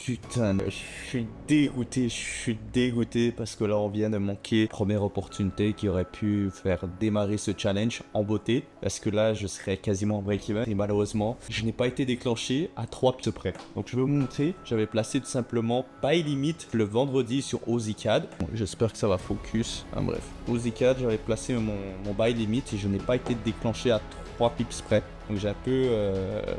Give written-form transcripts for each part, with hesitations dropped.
putain, je suis dégoûté parce que là on vient de manquer première opportunité qui aurait pu faire démarrer ce challenge en beauté parce que là je serais quasiment en break-even et malheureusement je n'ai pas été déclenché à 3 pips près. Donc je vais vous montrer, j'avais placé tout simplement buy limit le vendredi sur OZCAD. Bon, j'espère que ça va focus, bref. OZCAD, j'avais placé mon buy limit et je n'ai pas été déclenché à 3 pips près. Donc j'ai un peu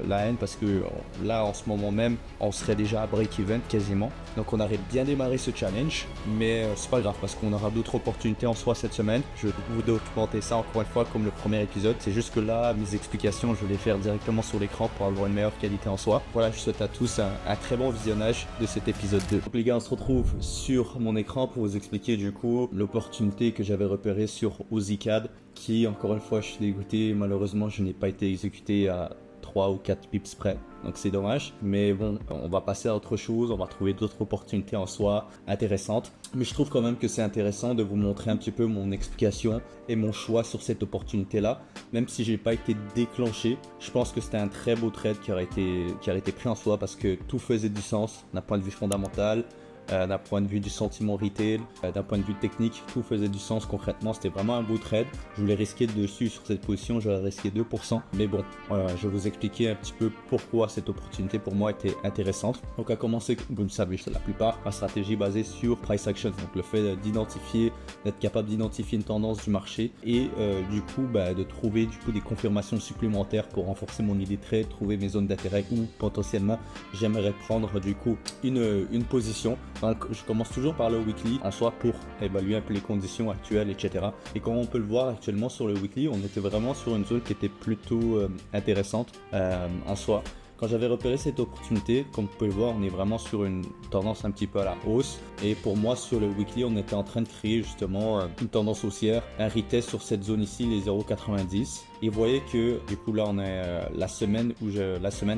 la haine parce que là en ce moment même on serait déjà à break-even quasiment. Donc on aurait bien démarré ce challenge, mais c'est pas grave parce qu'on aura d'autres opportunités en soi cette semaine. Je vais vous documenter ça encore une fois comme le premier épisode. C'est juste que là mes explications je vais les faire directement sur l'écran pour avoir une meilleure qualité en soi. Voilà, je souhaite à tous un très bon visionnage de cet épisode 2. Donc les gars, on se retrouve sur mon écran pour vous expliquer du coup l'opportunité que j'avais repérée sur OZCAD, qui encore une fois je suis dégoûté, malheureusement je n'ai pas été exécuté à 3 ou 4 pips près, donc c'est dommage, mais bon, on va passer à autre chose, on va trouver d'autres opportunités en soi intéressantes, mais je trouve quand même que c'est intéressant de vous montrer un petit peu mon explication et mon choix sur cette opportunité là, même si j'ai pas été déclenché. Je pense que c'était un très beau trade qui aurait été pris en soi parce que tout faisait du sens d'un point de vue fondamental. D'un point de vue du sentiment retail, d'un point de vue technique, tout faisait du sens concrètement. C'était vraiment un beau trade. Je voulais risquer dessus sur cette position, j'aurais risqué 2%. Mais bon, je vais vous expliquer un petit peu pourquoi cette opportunité pour moi était intéressante. Donc à commencer, vous le savez, la plupart, ma stratégie basée sur price action. Donc le fait d'identifier, d'être capable d'identifier une tendance du marché et du coup de trouver du coup des confirmations supplémentaires pour renforcer mon idée de trade, trouver mes zones d'intérêt où potentiellement j'aimerais prendre du coup une position. Donc je commence toujours par le weekly en soi pour évaluer un peu les conditions actuelles, etc. Et comme on peut le voir actuellement sur le weekly, on était vraiment sur une zone qui était plutôt intéressante en soi. Quand j'avais repéré cette opportunité, comme vous pouvez le voir, on est vraiment sur une tendance un petit peu à la hausse. Et pour moi, sur le weekly, on était en train de créer justement une tendance haussière, un retest sur cette zone ici, les 0,90. Et vous voyez que du coup là, on est la semaine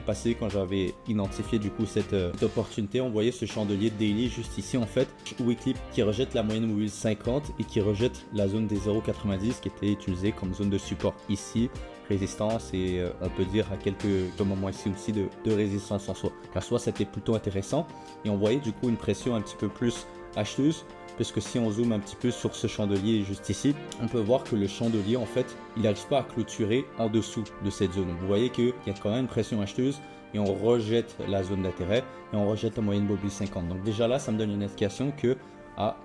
passée, quand j'avais identifié du coup cette opportunité, on voyait ce chandelier daily juste ici en fait, weekly qui rejette la moyenne mobile 50 et qui rejette la zone des 0,90 qui était utilisée comme zone de support ici. Résistance et on peut dire à quelques moments ici aussi de résistance en soi. Car soit c'était plutôt intéressant et on voyait du coup une pression un petit peu plus acheteuse, puisque si on zoome un petit peu sur ce chandelier juste ici, on peut voir que le chandelier en fait il n'arrive pas à clôturer en dessous de cette zone. Vous voyez qu'il y a quand même une pression acheteuse et on rejette la zone d'intérêt et on rejette la moyenne mobile 50. Donc déjà là ça me donne une indication que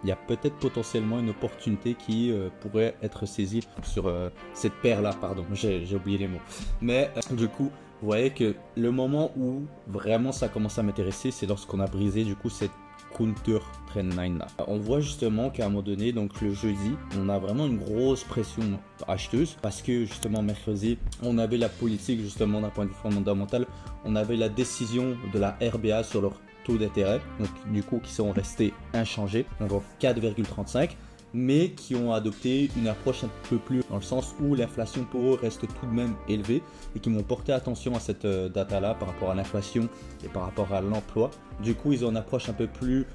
il y a peut-être potentiellement une opportunité qui pourrait être saisie sur cette paire là, pardon, j'ai oublié les mots. Mais du coup, vous voyez que le moment où vraiment ça commence à m'intéresser, c'est lorsqu'on a brisé du coup cette counter trend line là. On voit justement qu'à un moment donné, donc le jeudi, on a vraiment une grosse pression acheteuse parce que justement mercredi, on avait la politique justement d'un point de vue fondamental, on avait la décision de la RBA sur leur taux d'intérêt, donc du coup qui sont restés inchangés, donc 4,35, mais qui ont adopté une approche un peu plus dans le sens où l'inflation pour eux reste tout de même élevée et qui m'ont porté attention à cette data là par rapport à l'inflation et par rapport à l'emploi. Du coup ils ont une approche un peu plus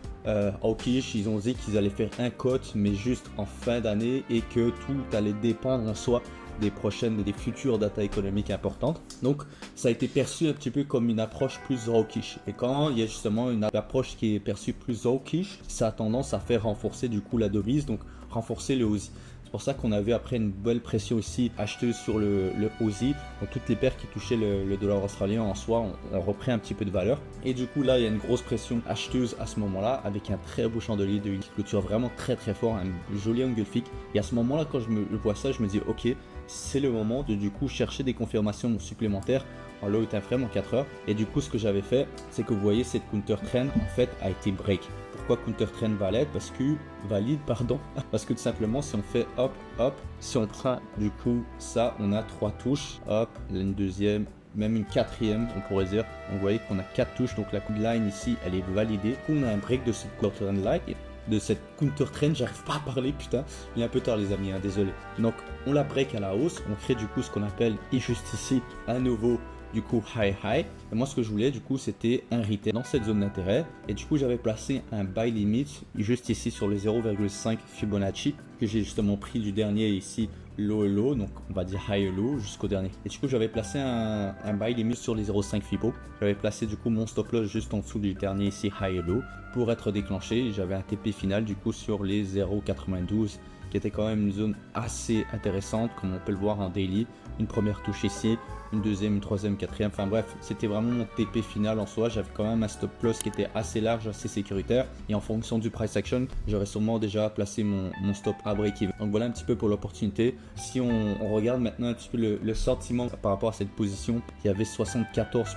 hawkish, ils ont dit qu'ils allaient faire un cut mais juste en fin d'année et que tout allait dépendre en soi des futures data économiques importantes. Donc ça a été perçu un petit peu comme une approche plus hawkish. Et quand il y a justement une approche qui est perçue plus hawkish, ça a tendance à faire renforcer du coup la devise, donc renforcer le OZI. C'est pour ça qu'on avait après une belle pression ici acheteuse sur le OZI. Donc toutes les paires qui touchaient le dollar australien en soi ont repris un petit peu de valeur. Et du coup là il y a une grosse pression acheteuse à ce moment-là avec un très beau chandelier de clôture vraiment très fort, un joli engulfing. Et à ce moment-là quand je vois ça, je me dis ok, c'est le moment de du coup chercher des confirmations supplémentaires en low time frame en 4 heures. Et du coup ce que j'avais fait, c'est que vous voyez cette counter trend en fait a été break. Pourquoi counter trend valide? Parce que tout simplement si on fait hop hop, si on prend du coup ça, on a 3 touches, hop, une deuxième, même une quatrième on pourrait dire. Donc vous voyez qu'on a 4 touches, donc la line ici elle est validée. On a un break de cette counter trend line, de cette counter trend, j'arrive pas à parler putain, il est un peu tard les amis, désolé. Donc on la break à la hausse, on crée du coup ce qu'on appelle juste ici un nouveau du coup high high. Et moi ce que je voulais du coup c'était un retest dans cette zone d'intérêt. Et du coup j'avais placé un buy limit juste ici sur les 0,5 Fibonacci que j'ai justement pris du dernier ici low et low, donc on va dire high et low jusqu'au dernier. Et du coup j'avais placé un buy limit sur les 0,5 Fibo. J'avais placé du coup mon stop loss juste en dessous du dernier ici high et low pour être déclenché. J'avais un TP final du coup sur les 0,92 qui était quand même une zone assez intéressante comme on peut le voir en daily. Une première touche ici, une deuxième, une troisième, quatrième, enfin bref, c'était vraiment mon TP final en soi. J'avais quand même un stop loss qui était assez large, assez sécuritaire, et en fonction du price action, j'aurais sûrement déjà placé mon stop à break-even. Donc voilà un petit peu pour l'opportunité. Si on regarde maintenant un petit peu le sentiment par rapport à cette position, il y avait 74%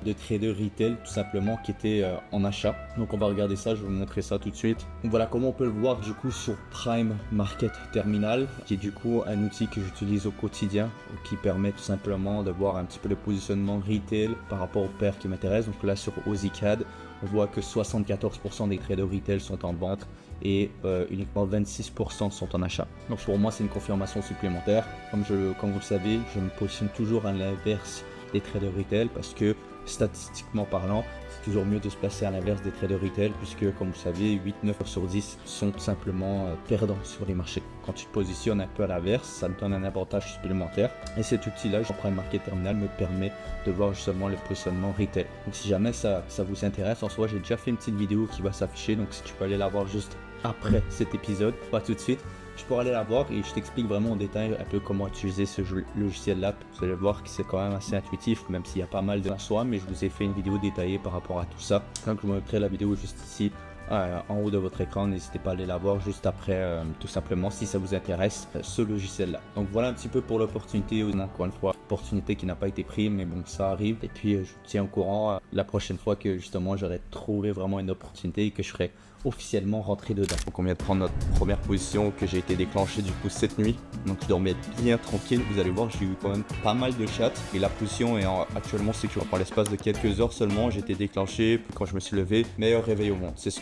de traders retail tout simplement qui étaient en achat. Donc on va regarder ça, je vais vous montrer ça tout de suite. Donc voilà comment on peut le voir du coup sur Prime Market Terminal, qui est du coup un outil que j'utilise au quotidien, qui permet tout simplement de voir un petit peu le positionnement retail par rapport aux paires qui m'intéressent. Donc là sur OZCAD, on voit que 74% des traders retail sont en vente et uniquement 26% sont en achat. Donc pour moi c'est une confirmation supplémentaire. Comme vous le savez, je me positionne toujours à l'inverse des traders retail parce que statistiquement parlant, c'est toujours mieux de se placer à l'inverse des traders retail puisque comme vous savez 8-9 sur 10 sont tout simplement perdants sur les marchés. Quand tu te positionnes un peu à l'inverse, ça me donne un avantage supplémentaire et cet outil là, Prime Market Terminal, me permet de voir justement le positionnement retail. Donc si jamais ça vous intéresse, en soi j'ai déjà fait une petite vidéo qui va s'afficher, donc si tu peux aller la voir juste après cet épisode, pas tout de suite, je pourrais aller la voir et je t'explique vraiment en détail un peu comment utiliser ce logiciel là. Vous allez voir que c'est quand même assez intuitif, même s'il y a pas mal en soi, mais je vous ai fait une vidéo détaillée par rapport à tout ça. Donc je vous mettrai la vidéo juste ici en haut de votre écran, n'hésitez pas à aller la voir juste après, tout simplement si ça vous intéresse ce logiciel là. Donc voilà un petit peu pour l'opportunité, encore une fois opportunité qui n'a pas été prise, mais bon ça arrive, et puis je vous tiens au courant la prochaine fois que justement j'aurai trouvé vraiment une opportunité et que je serai officiellement rentré dedans. Donc on vient de prendre notre première position que j'ai été déclenché du coup cette nuit, donc je dormais bien tranquille. Vous allez voir, j'ai eu quand même pas mal de chats et la position est actuellement sécure. Par l'espace de quelques heures seulement, j'ai été déclenché. Quand je me suis levé, meilleur réveil au monde. C'est ce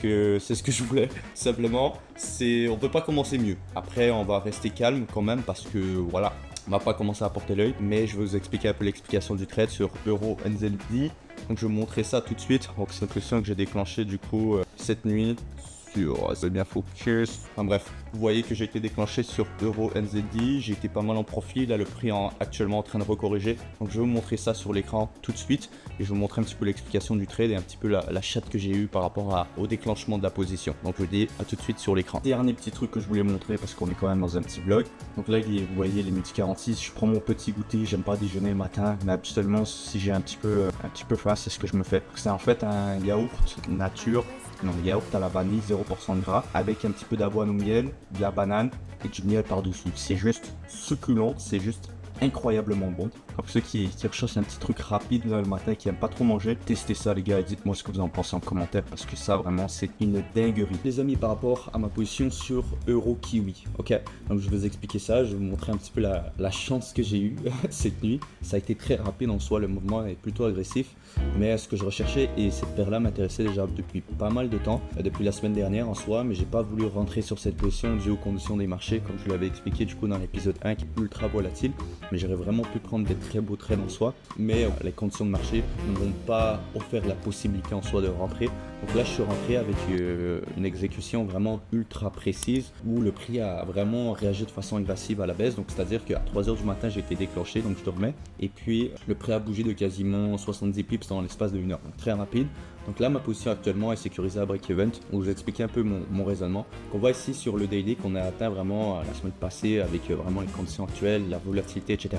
que je voulais simplement. On peut pas commencer mieux. Après on va rester calme quand même parce que voilà, on va pas commencer à porter l'œil, mais je vais vous expliquer un peu l'explication du trade sur Euro NZD. Donc je vais vous montrer ça tout de suite. Donc c'est une position que j'ai déclenchée du coup cette nuit sur, c'est bien focus. Enfin bref, vous voyez que j'ai été déclenché sur Euro NZD, j'ai été pas mal en profit, là le prix est actuellement en train de recorriger. Donc je vais vous montrer ça sur l'écran tout de suite et je vais vous montrer un petit peu l'explication du trade et un petit peu la chatte que j'ai eu par rapport au déclenchement de la position. Donc je vous dis à tout de suite sur l'écran. Dernier petit truc que je voulais montrer parce qu'on est quand même dans un petit vlog. Donc là vous voyez les multi 46, je prends mon petit goûter, j'aime pas déjeuner le matin, mais habituellement si j'ai un petit peu faim, c'est ce que je me fais. C'est en fait un yaourt nature. Non, yaourt à la vanille, 0% de gras, avec un petit peu d'avoine au miel, de la banane et du miel par-dessus. C'est juste succulent, c'est juste incroyablement bon. Donc ceux qui recherchent un petit truc rapide là, le matin, qui n'aiment pas trop manger, testez ça les gars et dites-moi ce que vous en pensez en commentaire parce que ça vraiment c'est une dinguerie. Les amis, par rapport à ma position sur Euro Kiwi, ok, donc je vais vous expliquer ça, je vais vous montrer un petit peu la chance que j'ai eue cette nuit. Ça a été très rapide en soi, le mouvement est plutôt agressif, mais ce que je recherchais, et cette paire là m'intéressait déjà depuis pas mal de temps, depuis la semaine dernière en soi, mais j'ai pas voulu rentrer sur cette position dû aux conditions des marchés comme je l'avais expliqué du coup dans l'épisode 1 qui est ultra volatile, mais j'aurais vraiment pu prendre des très beaux trades en soi, mais les conditions de marché ne m'ont pas offert la possibilité en soi de rentrer. Donc là je suis rentré avec une exécution vraiment ultra précise où le prix a vraiment réagi de façon agressive à la baisse. Donc c'est à dire qu'à 3h du matin j'ai été déclenché, donc je dormais, et puis le prix a bougé de quasiment 70 pips dans l'espace de 1 heure, donc très rapide. Donc là ma position actuellement est sécurisée à break-even. Donc je vais expliquer un peu mon raisonnement. On voit ici sur le daily qu'on a atteint vraiment la semaine passée avec vraiment les conditions actuelles, la volatilité, etc.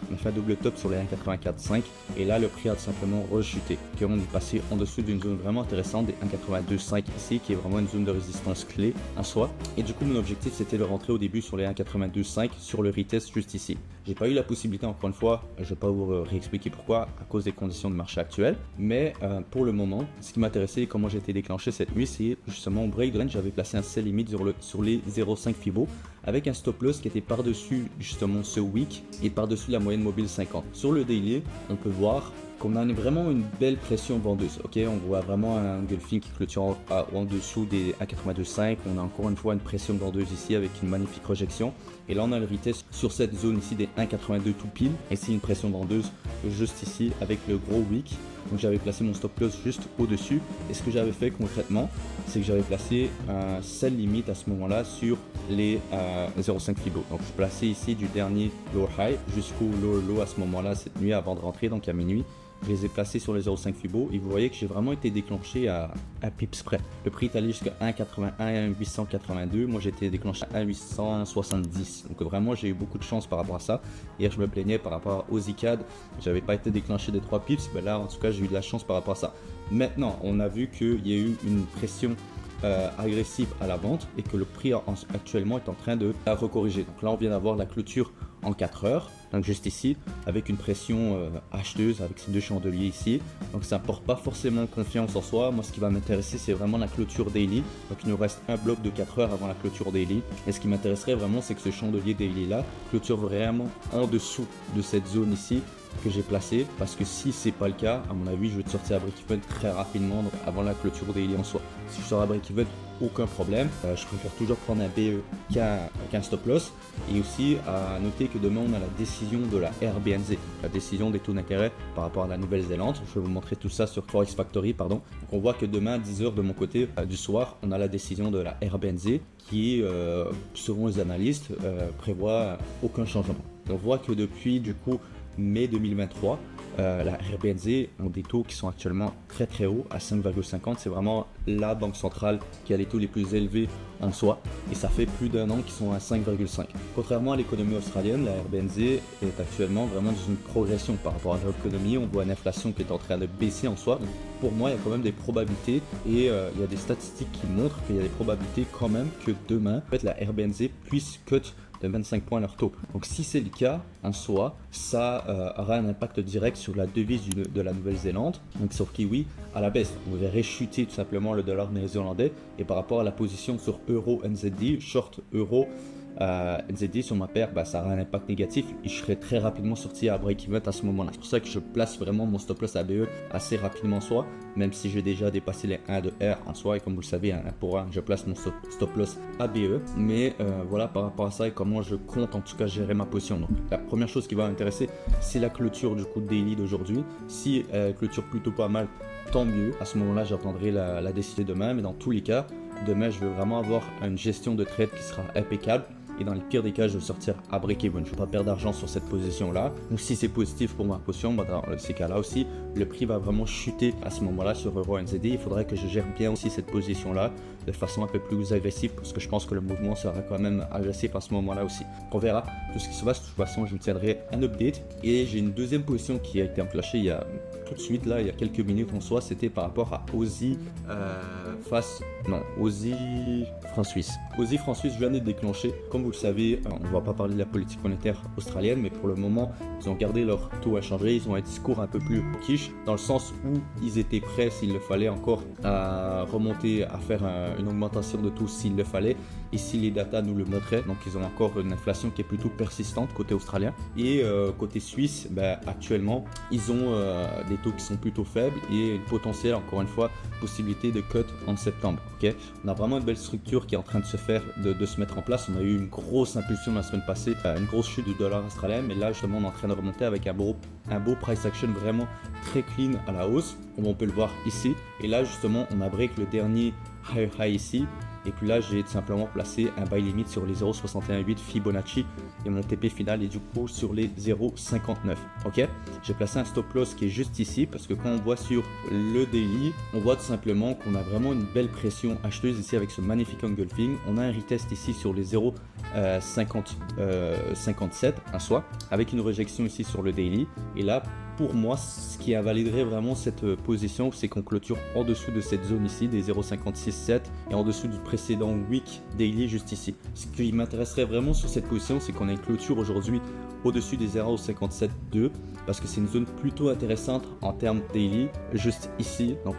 On a fait un double top sur les 1,84,5 et là le prix a tout simplement rechuté. Okay, on est passé en dessous d'une zone vraiment intéressante des 1,82,5 ici qui est vraiment une zone de résistance clé en soi. Et du coup mon objectif c'était de rentrer au début sur les 1,82,5 sur le retest juste ici. J'ai pas eu la possibilité, encore une fois, je vais pas vous réexpliquer pourquoi à cause des conditions de marché actuelles, mais pour le moment ce qui m'intéressait et comment j'ai été déclenché cette nuit, c'est justement au break de range, j'avais placé un sell limit sur les 0,5 Fibo avec un stop loss qui était par-dessus justement ce wick et par-dessus la moyenne mobile 50. Sur le daily, on peut voir qu'on a vraiment une belle pression vendeuse. Ok, on voit vraiment un engulfing qui clôture en dessous des 1,82,5. On a encore une fois une pression vendeuse ici avec une magnifique rejection. Et là, on a le retest sur cette zone ici des 1,82 tout pile. Et c'est une pression vendeuse juste ici avec le gros wick. Donc j'avais placé mon stop loss juste au-dessus. Et ce que j'avais fait concrètement, c'est que j'avais placé un sell limite à ce moment-là sur les 0,5 Fibo. Donc je plaçais ici du dernier lower high jusqu'au lower low à ce moment-là cette nuit avant de rentrer, donc à minuit. Je les ai placés sur les 0,5 Fibo et vous voyez que j'ai vraiment été déclenché à pips près. Le prix est allé jusqu'à 1,81, 882. Moi j'ai été déclenché à 1,870. Donc vraiment j'ai eu beaucoup de chance par rapport à ça. Hier je me plaignais par rapport aux ICAD. J'avais pas été déclenché des 3 pips. Mais là en tout cas j'ai eu de la chance par rapport à ça. Maintenant on a vu qu'il y a eu une pression agressive à la vente et que le prix actuellement est en train de la recorriger. Donc là on vient d'avoir la clôture en 4 heures, donc juste ici avec une pression acheteuse avec ces deux chandeliers ici. Donc ça n'apporte pas forcément confiance en soi. Moi ce qui va m'intéresser c'est vraiment la clôture daily. Donc il nous reste un bloc de 4 heures avant la clôture daily et ce qui m'intéresserait vraiment c'est que ce chandelier daily là clôture vraiment en dessous de cette zone ici que j'ai placé, parce que si c'est pas le cas, à mon avis je vais te sortir à break-even très rapidement, donc avant la clôture daily en soi. Si je sors à break-even, aucun problème. Je préfère toujours prendre un BE qu'un stop loss. Et aussi à noter que demain on a la décision de la RBNZ, la décision des taux d'intérêt par rapport à la Nouvelle-Zélande. Je vais vous montrer tout ça sur Forex Factory, pardon. Donc on voit que demain à 10 h de mon côté du soir, on a la décision de la RBNZ qui, selon les analystes, prévoit aucun changement. On voit que depuis du coup mai 2023, la RBNZ ont des taux qui sont actuellement très très hauts à 5,50. C'est vraiment la banque centrale qui a les taux les plus élevés en soi et ça fait plus d'un an qu'ils sont à 5,5. Contrairement à l'économie australienne, la RBNZ est actuellement vraiment dans une progression par rapport à l'économie. On voit une inflation qui est en train de baisser en soi. Donc pour moi, il y a quand même des probabilités et il y a des statistiques qui montrent qu'il y a des probabilités quand même que demain, en fait, la RBNZ puisse cut de 25 points leur taux. Donc si c'est le cas en soi, ça aura un impact direct sur la devise de la Nouvelle-Zélande, donc sur Kiwi à la baisse. On verrait chuter tout simplement le dollar néo-zélandais et par rapport à la position sur euro NZD, short euro NZD sur ma paire, ça aura un impact négatif et je serai très rapidement sorti à break-even à ce moment-là. C'est pour ça que je place vraiment mon stop loss ABE assez rapidement en soi, même si j'ai déjà dépassé les 1 de R en soi et comme vous le savez, 1 pour 1, je place mon stop loss ABE. Mais voilà par rapport à ça et comment je compte en tout cas gérer ma position. Donc la première chose qui va m'intéresser, c'est la clôture du coup de daily d'aujourd'hui. Si elle clôture plutôt pas mal, tant mieux. À ce moment-là, j'attendrai la décision demain, mais dans tous les cas, demain, je veux vraiment avoir une gestion de trade qui sera impeccable. Et dans les pires des cas, je vais sortir à break-even. Je ne vais pas perdre d'argent sur cette position-là. Donc si c'est positif pour ma position, dans ces cas-là aussi, le prix va vraiment chuter à ce moment-là sur Euro NZD. Il faudrait que je gère bien aussi cette position-là de façon un peu plus agressive parce que je pense que le mouvement sera quand même agressif à ce moment-là aussi. On verra tout ce qui se passe. De toute façon, je vous tiendrai un update. Et j'ai une deuxième position qui a été enclenchée il y a tout de suite, là, il y a quelques minutes en soi. C'était par rapport à Aussie Aussie franc suisse. Aussie franc suisse, je viens de déclencher. Comme vous le savez, on ne va pas parler de la politique monétaire australienne, mais pour le moment, ils ont gardé leur taux à changer. Ils ont un discours un peu plus quiche, dans le sens où ils étaient prêts, s'il le fallait, encore à remonter, à faire une augmentation de taux s'il le fallait. Et si les datas nous le montraient, donc ils ont encore une inflation qui est plutôt persistante côté australien. Et côté suisse, actuellement, ils ont des taux qui sont plutôt faibles et une potentielle, encore une fois, possibilité de cut en septembre. Okay, on a vraiment une belle structure qui est en train de se faire, de se mettre en place. On a eu une grosse impulsion la semaine passée, une grosse chute du dollar australien, mais là justement on est en train de remonter avec un beau price action vraiment très clean à la hausse, comme on peut le voir ici. Et là justement on a break le dernier high ici. Et puis là, j'ai tout simplement placé un buy limit sur les 0,618 Fibonacci et mon TP final est du coup sur les 0,59. Ok, j'ai placé un stop loss qui est juste ici parce que quand on voit sur le daily, on voit tout simplement qu'on a vraiment une belle pression acheteuse ici avec ce magnifique engulfing. On a un retest ici sur les 0,57 en soi avec une rejection ici sur le daily. Et là, pour moi, ce qui invaliderait vraiment cette position, c'est qu'on clôture en dessous de cette zone ici, des 0,567 et en dessous du précédent week daily juste ici. Ce qui m'intéresserait vraiment sur cette position, c'est qu'on a une clôture aujourd'hui au-dessus des 0,572 parce que c'est une zone plutôt intéressante en termes daily, juste ici. Donc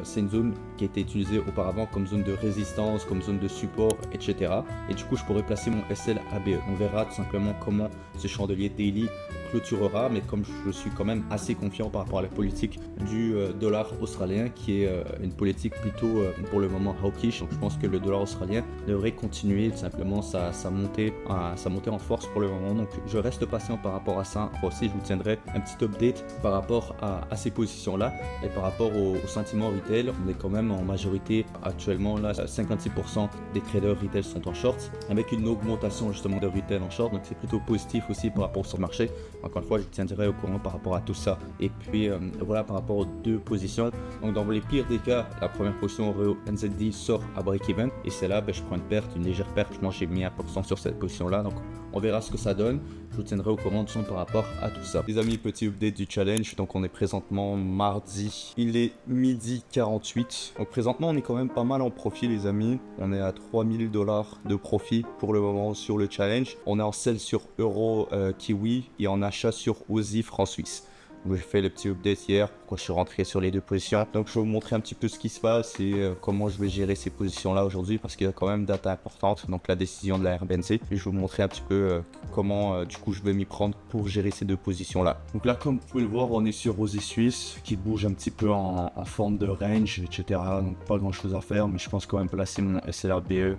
c'est une zone qui a été utilisée auparavant comme zone de résistance, comme zone de support, etc. Et du coup, je pourrais placer mon SL ABE. On verra tout simplement comment ce chandelier daily clôturera, mais comme je suis quand même assez confiant par rapport à la politique du dollar australien, qui est une politique plutôt pour le moment hawkish, donc je pense que le dollar australien devrait continuer simplement sa montée en force pour le moment. Donc je reste patient par rapport à ça. Aussi, je vous tiendrai un petit update par rapport à ces positions-là. Et par rapport au sentiment retail, on est quand même en majorité actuellement là, 56% des traders retail sont en short, avec une augmentation justement de retail en short, donc c'est plutôt positif aussi par rapport au marché. Encore une fois, je vous tiendrai au courant par rapport à tout ça. Et puis voilà, par rapport aux deux positions, donc dans les pires des cas, la première position Oreo NZD sort à break-even, et c'est là, je prends une perte, une légère perte. Moi j'ai mis 1% sur cette position là, donc on verra ce que ça donne. Je vous tiendrai au courant de son par rapport à tout ça. Les amis, petit update du challenge. Donc on est présentement mardi, il est midi 48. Donc présentement on est quand même pas mal en profit les amis. On est à 3000 $ de profit pour le moment sur le challenge. On est en sell sur Euro Kiwi et en achat sur Aussie franc suisse. J'ai fait le petit update hier, pourquoi je suis rentré sur les deux positions. Donc je vais vous montrer un petit peu ce qui se passe et comment je vais gérer ces positions là aujourd'hui, parce qu'il y a quand même data importante, donc la décision de la RBNC. Et je vais vous montrer un petit peu comment du coup je vais m'y prendre pour gérer ces deux positions là. Donc là, comme vous pouvez le voir, on est sur Aussie Suisse qui bouge un petit peu en forme de range, etc. Donc pas grand chose à faire, mais je pense quand même placer mon SLRBE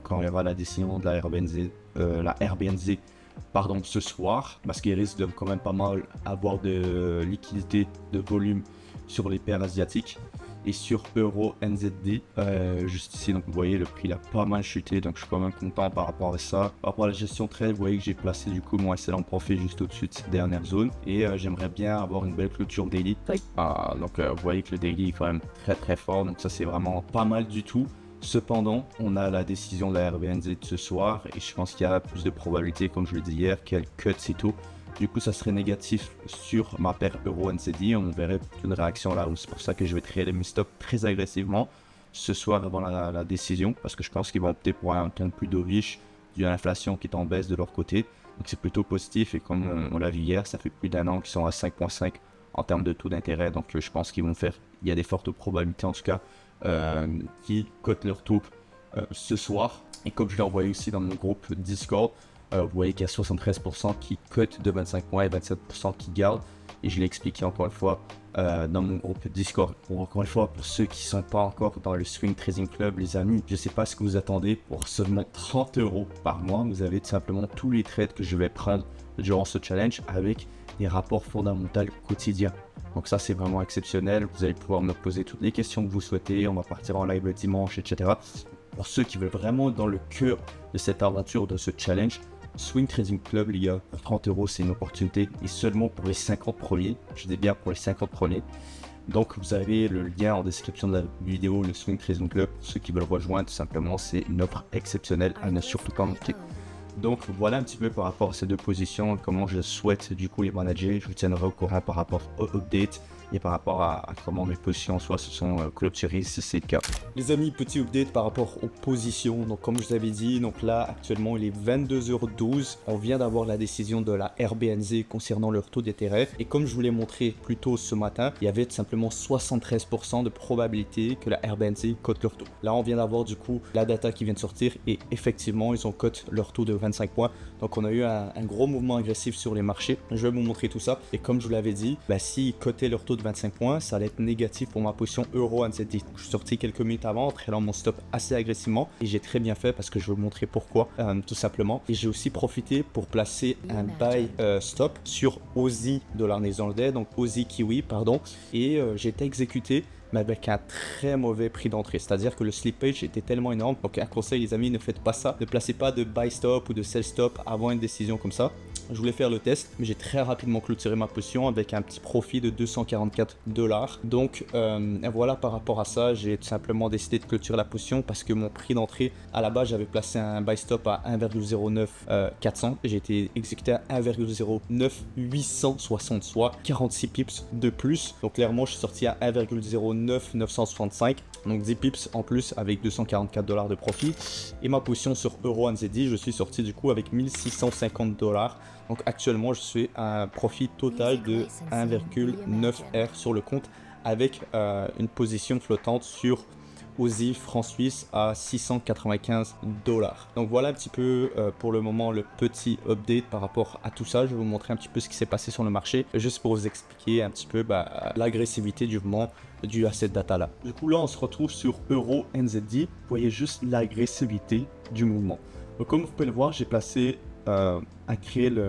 quand il y aura la décision de la RBNZ. Pardon, ce soir, parce qu'il risque de quand même pas mal avoir de liquidité, de volume sur les paires asiatiques et sur Euro NZD juste ici. Donc vous voyez, le prix il a pas mal chuté, donc je suis quand même content par rapport à ça. Par rapport à la gestion trade, vous voyez que j'ai placé du coup mon excellent profit juste au-dessus de cette dernière zone, et j'aimerais bien avoir une belle clôture daily. Donc vous voyez que le daily est quand même très fort, donc ça c'est vraiment pas mal du tout. Cependant, on a la décision de la RBNZ de ce soir et je pense qu'il y a plus de probabilité, comme je l'ai dit hier, qu'elle cut c'est tout. Du coup, ça serait négatif sur ma paire Euro NZD. On verrait une réaction là. C'est pour ça que je vais trader mes stops très agressivement ce soir avant la décision, parce que je pense qu'ils vont opter pour un gain plus dovish dû à l'inflation qui est en baisse de leur côté. Donc c'est plutôt positif, et comme on l'a vu hier, ça fait plus d'un an qu'ils sont à 5,5 en termes de taux d'intérêt. Donc je pense qu'ils vont faire, il y a des fortes probabilités en tout cas, qui cotent leur taux ce soir. Et comme je l'ai envoyé aussi dans mon groupe Discord, vous voyez qu'il y a 73% qui cotent de 25 points et 27% qui gardent. Et je l'ai expliqué encore une fois dans mon groupe Discord. Pour encore une fois, pour ceux qui ne sont pas encore dans le Swing Trading Club, les amis, je ne sais pas ce que vous attendez. Pour seulement 30 € par mois, vous avez tout simplement tous les trades que je vais prendre durant ce challenge avec des rapports fondamentaux quotidiens. Donc ça, c'est vraiment exceptionnel. Vous allez pouvoir me poser toutes les questions que vous souhaitez. On va partir en live le dimanche, etc. Pour ceux qui veulent vraiment être dans le cœur de cette aventure, de ce challenge, Swing Trading Club, les gars, 30 €, c'est une opportunité, et seulement pour les 50 premiers. Je dis bien pour les 50 premiers. Donc vous avez le lien en description de la vidéo, le Swing Trading Club. Pour ceux qui veulent rejoindre, tout simplement, c'est une offre exceptionnelle à ne surtout pas manquer. Donc voilà un petit peu par rapport à ces deux positions, comment je souhaite du coup les manager. Je vous tiendrai au courant par rapport au update et par rapport à comment mes positions soit se sont clôturées si c'est le cas. Les amis, petit update par rapport aux positions. Donc comme je vous avais dit, donc là actuellement il est 22h12. On vient d'avoir la décision de la RBNZ concernant leur taux d'intérêt. Et comme je vous l'ai montré plus tôt ce matin, il y avait tout simplement 73% de probabilité que la RBNZ cote leur taux. Là on vient d'avoir du coup la data qui vient de sortir, et effectivement ils ont cote leur taux de 25 points. Donc on a eu un gros mouvement agressif sur les marchés. Je vais vous montrer tout ça. Et comme je vous l'avais dit, s'ils cotaient leur taux de 25 points, ça allait être négatif pour ma position Euro NZD. Je suis sorti quelques minutes avant en trailant mon stop assez agressivement, et j'ai très bien fait parce que je vais vous montrer pourquoi tout simplement. Et j'ai aussi profité pour placer un buy stop sur Aussie dollar néerlandais, donc Aussie Kiwi pardon, et j'ai été exécuté mais avec un très mauvais prix d'entrée, c'est-à-dire que le slippage était tellement énorme. Donc un conseil les amis, ne faites pas ça, ne placez pas de buy stop ou de sell stop avant une décision comme ça. Je voulais faire le test, mais j'ai très rapidement clôturé ma position avec un petit profit de 244 $. Donc voilà, par rapport à ça, j'ai tout simplement décidé de clôturer la position parce que mon prix d'entrée, à la base, j'avais placé un buy stop à 1,09 j'ai été exécuté à 1,09 soit 46 pips de plus. Donc clairement, je suis sorti à 1,09 965. Donc 10 pips en plus avec 244 $ de profit. Et ma position sur Euro NZD, je suis sorti du coup avec 1650 $. Donc actuellement, je suis à un profit total de 1,9 R sur le compte, avec une position flottante sur Aussie franc suisse à 695 $. Donc voilà un petit peu pour le moment le petit update par rapport à tout ça. Je vais vous montrer un petit peu ce qui s'est passé sur le marché, juste pour vous expliquer un petit peu l'agressivité du mouvement dû à cette data là. Du coup là on se retrouve sur Euro NZD. Vous voyez juste l'agressivité du mouvement. Donc comme vous pouvez le voir, j'ai placé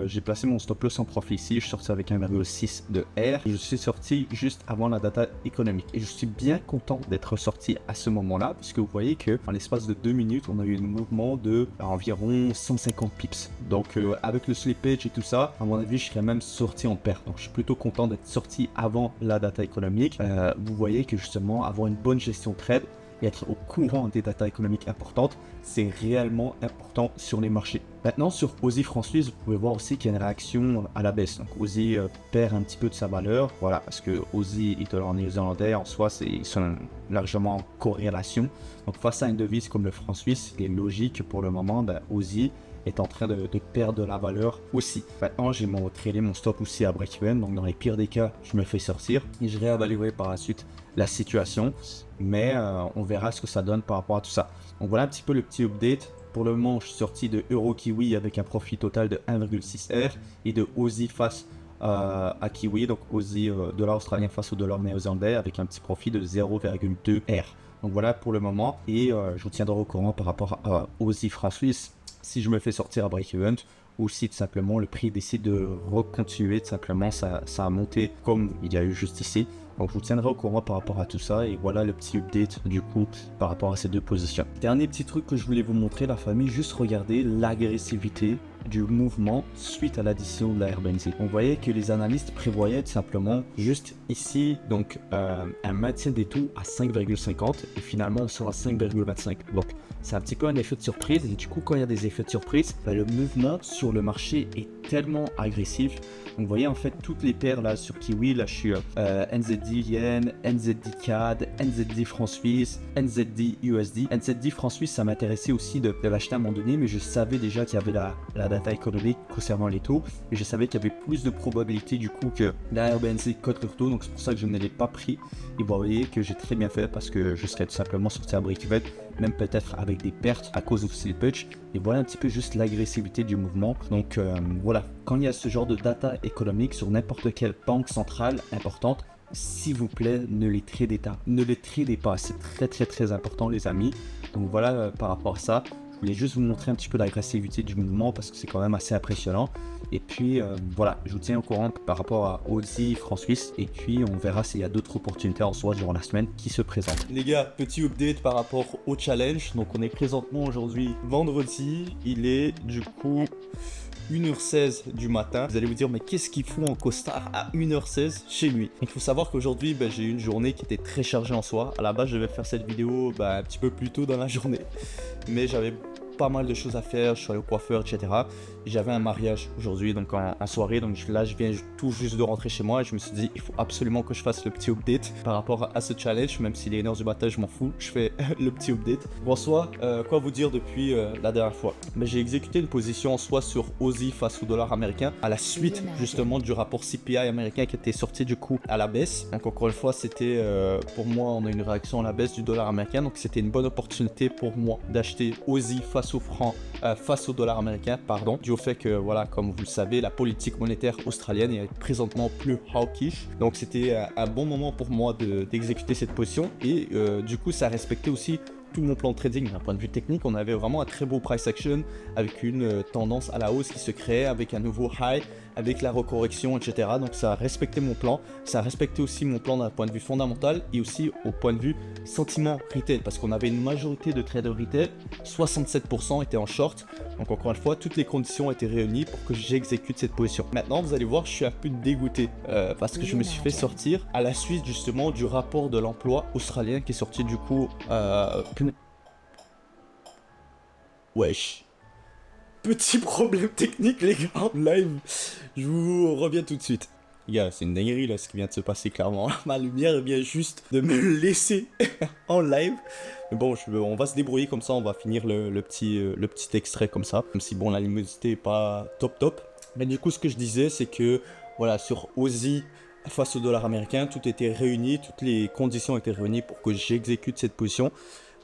j'ai placé mon stop loss en profit ici. Je suis sorti avec 1,6 de R. Je suis sorti juste avant la data économique et je suis bien content d'être sorti à ce moment-là, puisque vous voyez que en l'espace de 2 minutes on a eu un mouvement de environ 150 pips. Donc avec le slippage et tout ça, à mon avis je serais même sorti en perte. Donc je suis plutôt content d'être sorti avant la data économique. Vous voyez que justement avoir une bonne gestion de trade et être au courant des datas économiques importantes, c'est réellement important sur les marchés. Maintenant, sur Aussie franc suisse, vous pouvez voir aussi qu'il y a une réaction à la baisse. Donc Aussie perd un petit peu de sa valeur, voilà, parce que Aussie et dollar néo-zélandais en soi, ils sont largement en corrélation. Donc face à une devise comme le franc suisse, il est logique que pour le moment, Aussie est en train de perdre de la valeur aussi. Maintenant, j'ai tradé mon stop aussi à break-even, donc dans les pires des cas, je me fais sortir et je réévaluerai par la suite la situation, mais on verra ce que ça donne par rapport à tout ça. Donc voilà un petit peu le petit update. Pour le moment, je suis sorti de Euro Kiwi avec un profit total de 1,6 R et de Aussie face à Kiwi, donc Aussie dollar australien face au dollar néo-zélandais avec un petit profit de 0,2 R. Donc voilà pour le moment, et je vous tiendrai au courant par rapport à Aussie franc suisse si je me fais sortir à break-even ou si tout simplement le prix décide de recontinuer, tout simplement ça a monté comme il y a eu juste ici. Donc je vous tiendrai au courant par rapport à tout ça, et voilà le petit update du coup par rapport à ces deux positions. Dernier petit truc que je voulais vous montrer la famille, juste regardez l'agressivité du mouvement suite à l'addition de la RBNZ. On voyait que les analystes prévoyaient tout simplement juste ici donc un maintien des taux à 5,50 et finalement on sera à 5,25. Donc c'est un petit peu un effet de surprise, et du coup quand il y a des effets de surprise, le mouvement sur le marché est tellement agressif. Donc vous voyez en fait toutes les paires là sur Kiwi, là je suis NZD Yen, NZD CAD, NZD franc suisse, NZD USD. NZD franc suisse, ça m'intéressait aussi de l'acheter à un moment donné, mais je savais déjà qu'il y avait la data économique concernant les taux, et je savais qu'il y avait plus de probabilité du coup que la RBNZ cote leur taux, donc c'est pour ça que je ne l'ai pas pris. Et vous voyez que j'ai très bien fait, parce que je serais tout simplement sorti à break-even, même peut-être avec des pertes à cause du slippage. Et voilà un petit peu juste l'agressivité du mouvement. Donc voilà, quand il y a ce genre de data économique sur n'importe quelle banque centrale importante, s'il vous plaît, ne les tradez pas. Ne les tradez pas, c'est très important les amis. Donc voilà par rapport à ça. Je voulais juste vous montrer un petit peu l'agressivité du mouvement parce que c'est quand même assez impressionnant. Et puis voilà, je vous tiens au courant par rapport à Aussie franc suisse, et puis on verra s'il y a d'autres opportunités en soi durant la semaine qui se présentent. Les gars, petit update par rapport au challenge. Donc on est présentement aujourd'hui vendredi, il est du coup 1h16 du matin. Vous allez vous dire, mais qu'est-ce qu'ils font en costard à 1h16 chez lui? Il faut savoir qu'aujourd'hui, j'ai eu une journée qui était très chargée en soi. À la base, je devais faire cette vidéo un petit peu plus tôt dans la journée, mais j'avais pas mal de choses à faire, je suis allé au coiffeur, etc. J'avais un mariage aujourd'hui, donc en soirée, donc là je viens tout juste de rentrer chez moi et je me suis dit il faut absolument que je fasse le petit update par rapport à ce challenge, même s'il est 1h du matin, je m'en fous, je fais le petit update. Bon, soit quoi vous dire depuis la dernière fois, mais j'ai exécuté une position en soi sur Aussie face au dollar américain à la suite justement du rapport CPI américain qui était sorti du coup à la baisse. Donc encore une fois, c'était pour moi, on a une réaction à la baisse du dollar américain, donc c'était une bonne opportunité pour moi d'acheter Aussie face au franc, face au dollar américain, pardon, dû au fait que voilà, comme vous le savez, la politique monétaire australienne est présentement plus hawkish, donc c'était un bon moment pour moi d'exécuter cette position, et du coup ça respectait aussi tout mon plan de trading. D'un point de vue technique, on avait vraiment un très beau price action avec une tendance à la hausse qui se créait, avec un nouveau high, avec la recorrection, etc. Donc ça a respecté mon plan, ça a respecté aussi mon plan d'un point de vue fondamental et aussi au point de vue sentiment retail, parce qu'on avait une majorité de traders retail, 67% étaient en short. Donc encore une fois, toutes les conditions étaient réunies pour que j'exécute cette position. Maintenant, vous allez voir, je suis un peu dégoûté parce que je me suis fait sortir à la suite justement du rapport de l'emploi australien qui est sorti du coup wesh. Petit problème technique les gars en live. Je vous reviens tout de suite. Les gars, c'est une dinguerie là ce qui vient de se passer clairement. Ma lumière vient juste de me laisser en live. Mais bon, on va se débrouiller comme ça, on va finir le petit extrait comme ça. Même si bon, la luminosité est pas top. Mais du coup, ce que je disais, c'est que voilà, sur Aussie face au dollar américain, tout était réuni, toutes les conditions étaient réunies pour que j'exécute cette position.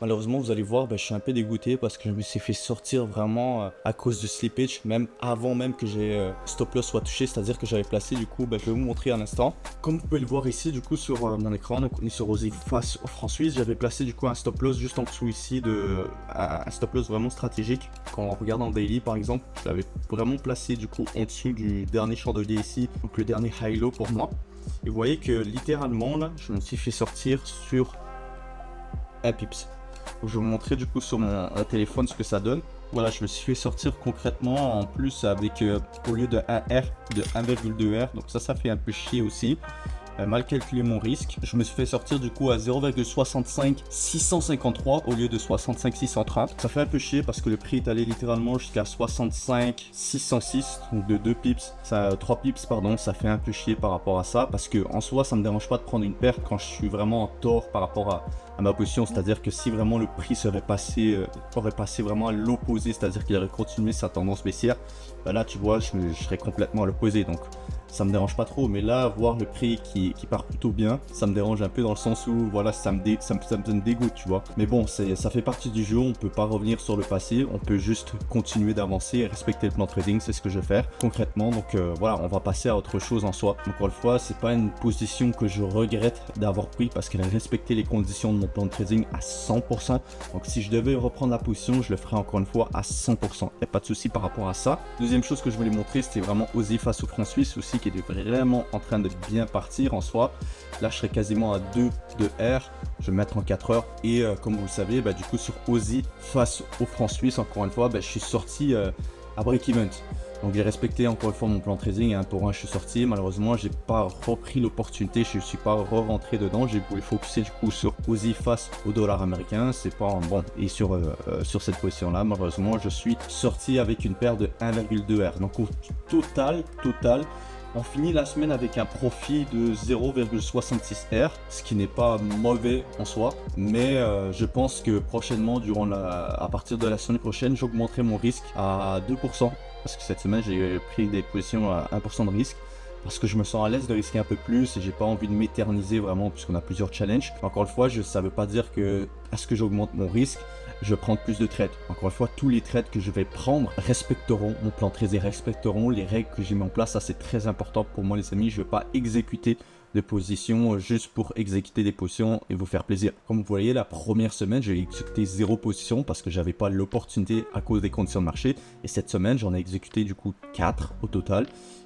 Malheureusement, vous allez voir, je suis un peu dégoûté parce que je me suis fait sortir vraiment à cause du slippage, même avant même que j'ai stop loss soit touché, c'est-à-dire que j'avais placé, du coup, je vais vous montrer un instant. Comme vous pouvez le voir ici, du coup, sur mon écran, donc on est sur OSI face au franc suisse, j'avais placé du coup un stop loss juste en dessous ici, un stop loss vraiment stratégique. Quand on regarde en daily, par exemple, je l'avais vraiment placé du coup en dessous du dernier chandelier ici, donc le dernier high low pour moi. Et vous voyez que littéralement, là, je me suis fait sortir sur un pips. Je vais vous montrer du coup sur mon téléphone ce que ça donne. Voilà, je me suis fait sortir concrètement en plus avec au lieu de 1R, de 1,2R. Donc ça fait un peu chier aussi. Mal calculé mon risque. Je me suis fait sortir du coup à 0,65 653 au lieu de 65 630. Ça fait un peu chier parce que le prix est allé littéralement jusqu'à 65 606, donc de 2 pips, 3 pips pardon. Ça fait un peu chier par rapport à ça parce que en soi ça me dérange pas de prendre une perte quand je suis vraiment en tort par rapport à ma position, c'est-à-dire que si vraiment le prix aurait passé vraiment à l'opposé, c'est-à-dire qu'il aurait continué sa tendance baissière, là tu vois je serais complètement à l'opposé, donc ça me dérange pas trop. Mais là, voir le prix qui part plutôt bien, ça me dérange un peu dans le sens où voilà, ça me donne dégoût, tu vois. Mais bon, ça fait partie du jeu, on peut pas revenir sur le passé, on peut juste continuer d'avancer et respecter le plan trading, c'est ce que je vais faire concrètement. Donc voilà, on va passer à autre chose en soi. Encore une fois, c'est pas une position que je regrette d'avoir pris parce qu'elle a respecté les conditions de mon plan de trading à 100%. Donc si je devais reprendre la position, je le ferai encore une fois à 100%. Il n'y a pas de souci par rapport à ça. Deuxième chose que je voulais montrer, c'était vraiment OSI face au franc suisse aussi, qui est vraiment en train de bien partir en soi. Là je serai quasiment à 2 de R, je vais me mettre en 4 heures et comme vous le savez, du coup sur OSI face au franc suisse, encore une fois je suis sorti à break-even. Donc j'ai respecté encore une fois mon plan trading, un pour un je suis sorti. Malheureusement j'ai pas repris l'opportunité, je suis pas rentré dedans. J'ai voulu focuser du coup sur OSI face au dollar américain, c'est pas bon. Et sur cette position là, malheureusement je suis sorti avec une paire de 1,2 R. Donc au total on finit la semaine avec un profit de 0,66 R, ce qui n'est pas mauvais en soi, mais je pense que prochainement, à partir de la semaine prochaine, j'augmenterai mon risque à 2%, parce que cette semaine j'ai pris des positions à 1% de risque, parce que je me sens à l'aise de risquer un peu plus et j'ai pas envie de m'éterniser vraiment, puisqu'on a plusieurs challenges. Encore une fois, ça veut pas dire que à ce que j'augmente mon risque, je prends plus de trades. Encore une fois, tous les trades que je vais prendre respecteront mon plan trading, respecteront les règles que j'ai mis en place. Ça, c'est très important pour moi, les amis. Je ne vais pas exécuter de positions juste pour exécuter des positions et vous faire plaisir. Comme vous voyez, la première semaine, j'ai exécuté 0 position parce que j'avais pas l'opportunité à cause des conditions de marché. Et cette semaine, j'en ai exécuté du coup 4 au total.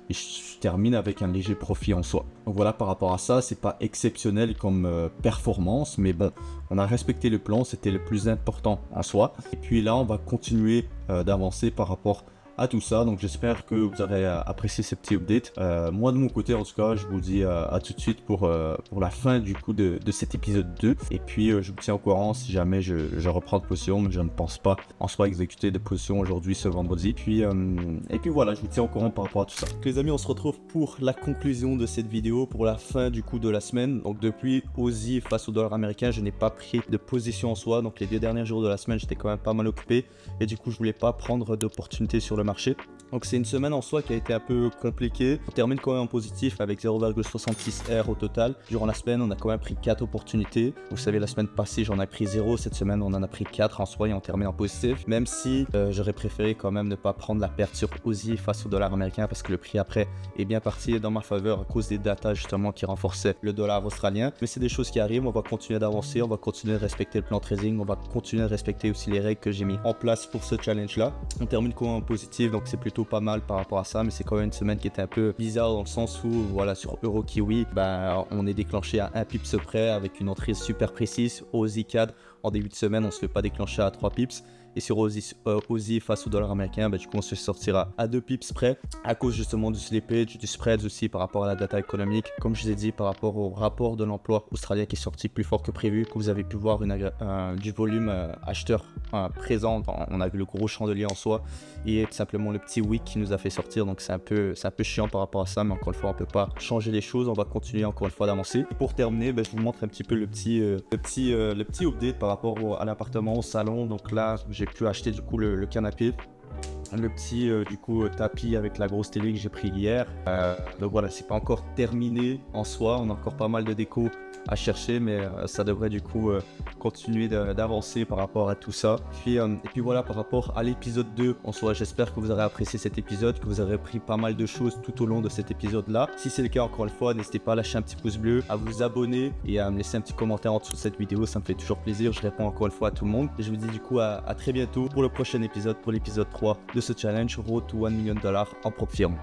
Et je termine avec un léger profit en soi. Donc voilà, par rapport à ça, c'est pas exceptionnel comme performance, mais bon, on a respecté le plan, c'était le plus important en soi. Et puis là, on va continuer d'avancer par rapport à tout ça. Donc j'espère que vous aurez apprécié ces petits updates. Moi de mon côté en tout cas, je vous dis à tout de suite pour la fin du coup de cet épisode 2. Et puis je vous tiens au courant si jamais je reprends de position, mais je ne pense pas en soi exécuter de position aujourd'hui ce vendredi. Et puis voilà, je vous tiens au courant par rapport à tout ça. Donc, les amis, on se retrouve pour la conclusion de cette vidéo, pour la fin du coup de la semaine. Donc depuis OSI face au dollar américain, je n'ai pas pris de position en soi. Donc les 2 derniers jours de la semaine, j'étais quand même pas mal occupé et du coup je voulais pas prendre d'opportunité sur le marché. Donc c'est une semaine en soi qui a été un peu compliquée. On termine quand même en positif avec 0,66 R au total. Durant la semaine, on a quand même pris 4 opportunités. Vous savez, la semaine passée, j'en ai pris 0. Cette semaine, on en a pris 4 en soi et on termine en positif. Même si j'aurais préféré quand même ne pas prendre la perte sur OSI face au dollar américain parce que le prix après est bien parti dans ma faveur à cause des datas justement qui renforçaient le dollar australien. Mais c'est des choses qui arrivent. On va continuer d'avancer. On va continuer de respecter le plan trading. On va continuer de respecter aussi les règles que j'ai mis en place pour ce challenge là. On termine quand même en positif, donc c'est plutôt pas mal par rapport à ça, mais c'est quand même une semaine qui était un peu bizarre dans le sens où voilà, sur Euro-Kiwi on est déclenché à 1 pips près avec une entrée super précise. OSI CAD en début de semaine on se fait pas déclencher à 3 pips. Et sur OSI face au dollar américain, du coup on se sortira à 2 pips près à cause justement du slippage, du spread aussi par rapport à la data économique. Comme je vous ai dit, par rapport au rapport de l'emploi australien qui est sorti plus fort que prévu, que vous avez pu voir du volume acheteur présent. On a vu le gros chandelier en soi et tout simplement le petit wick qui nous a fait sortir. Donc c'est un peu chiant par rapport à ça, mais encore une fois on peut pas changer les choses. On va continuer encore une fois d'avancer. Et pour terminer, je vous montre un petit peu le petit update par rapport à l'appartement, au salon. Donc là j'ai pu acheter du coup le canapé. le petit du coup tapis avec la grosse télé que j'ai pris hier. Donc voilà, c'est pas encore terminé en soi, on a encore pas mal de déco à chercher, mais ça devrait du coup continuer d'avancer par rapport à tout ça. Et puis voilà, par rapport à l'épisode 2 en soi, j'espère que vous aurez apprécié cet épisode, que vous aurez pris pas mal de choses tout au long de cet épisode là. Si c'est le cas, encore une fois, n'hésitez pas à lâcher un petit pouce bleu, à vous abonner et à me laisser un petit commentaire en dessous de cette vidéo, ça me fait toujours plaisir. Je réponds encore une fois à tout le monde et je vous dis du coup à très bientôt pour le prochain épisode, pour l'épisode 3 de ce challenge Road to $1 million en propre firme.